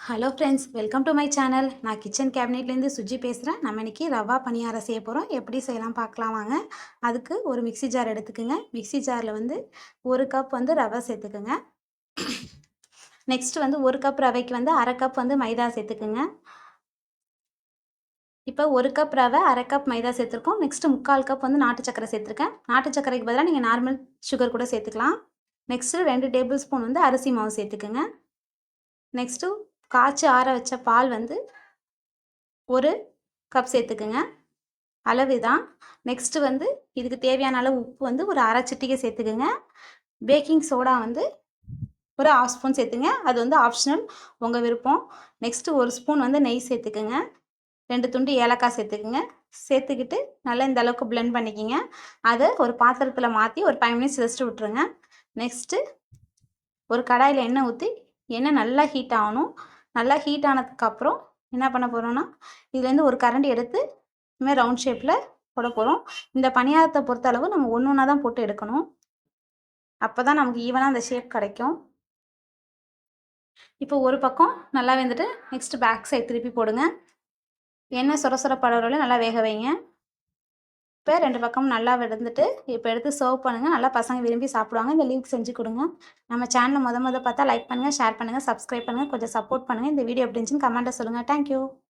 Hello friends, welcome to my channel. நான் kitchen கேபினெட்லேருந்து Suji பேசுகிறேன். நம்ம இன்றைக்கி ரவா பணியாரம் செய்ய போகிறோம். எப்படி செய்யலாம் பார்க்கலாம் வாங்க. அதுக்கு ஒரு மிக்ஸி ஜார் எடுத்துக்கோங்க. மிக்ஸி ஜாரில் வந்து 1 கப் வந்து ரவை சேர்த்துக்குங்க. நெக்ஸ்ட் வந்து 1 கப் ரவைக்கு வந்து 1/2 கப் வந்து மைதா சேர்த்துக்குங்க. இப்போ 1 கப் ரவை 1/2 கப் மைதா சேர்த்துருக்கோம். நெக்ஸ்ட்டு 3/4 கப் வந்து நாட்டு சக்கரை சேர்த்துருக்கேன். நாட்டு சக்கரைக்கு பதிலாக நீங்கள் நார்மல் சுகர் கூட சேர்த்துக்கலாம். நெக்ஸ்ட்டு 2 டேபிள் ஸ்பூன் வந்து அரிசி மாவு சேர்த்துக்குங்க. நெக்ஸ்ட்டு காய்ச்சி ஆற வச்ச பால் வந்து 1 கப் சேர்த்துக்குங்க. அளவு தான். நெக்ஸ்ட்டு வந்து இதுக்கு தேவையான அளவு உப்பு வந்து ஒரு 1/2 சிட்டிகை சேர்த்துக்குங்க. பேக்கிங் சோடா வந்து ஒரு 1/2 ஸ்பூன் சேர்த்துங்க. அது வந்து ஆப்ஷனல், உங்கள் விருப்பம். நெக்ஸ்ட்டு 1 ஸ்பூன் வந்து நெய் சேர்த்துக்குங்க. 2 துண்டு ஏலக்காய் சேர்த்துக்குங்க. சேர்த்துக்கிட்டு நல்லா இந்த அளவுக்கு பிளெண்ட் பண்ணிக்கிங்க. அதை ஒரு பாத்திரத்தில் மாற்றி ஒரு 5 மினிட்ஸ் ரெஸ்ட்டு விட்டுருங்க. நெக்ஸ்ட்டு ஒரு கடாயில் எண்ணெய் ஊற்றி எண்ணெய் நல்லா ஹீட் ஆகணும். நல்லா ஹீட் ஆனதுக்கப்புறம் என்ன பண்ண போகிறோன்னா, இதுலேருந்து ஒரு கரண்டி எடுத்து இதுமாதிரி ரவுண்ட் ஷேப்பில் போட போகிறோம். இந்த பணியாரத்தை பொறுத்தளவு நம்ம ஒன்று ஒன்றா தான் போட்டு எடுக்கணும். அப்போ தான் நமக்கு ஈவனாக அந்த ஷேப் கிடைக்கும். இப்போ ஒரு பக்கம் நல்லா வெந்துட்டு நெக்ஸ்ட்டு பேக் சைட் திருப்பி போடுங்க. எண்ணெய் சொர சொர படுற நல்லா வேக வைங்க. இப்போ 2 பக்கமும் நல்லா வெந்துட்டு இப்போ எடுத்து சர்வ் பண்ணுங்கள். நல்லா பசங்க விரும்பி சாப்பிடுவாங்க. இந்த லிங்க் செஞ்சு கொடுங்க. நம்ம சேனலை மொத பார்த்தா லைக் பண்ணுங்கள், ஷேர் பண்ணுங்கள், சப்ஸ்கிரைப் பண்ணுங்கள். கொஞ்சம் சப்போர்ட் பண்ணுங்கள். இந்த வீடியோ எப்படி இருந்துச்சுன்னு கமெண்ட்டில் சொல்லுங்கள். தேங்க்யூ.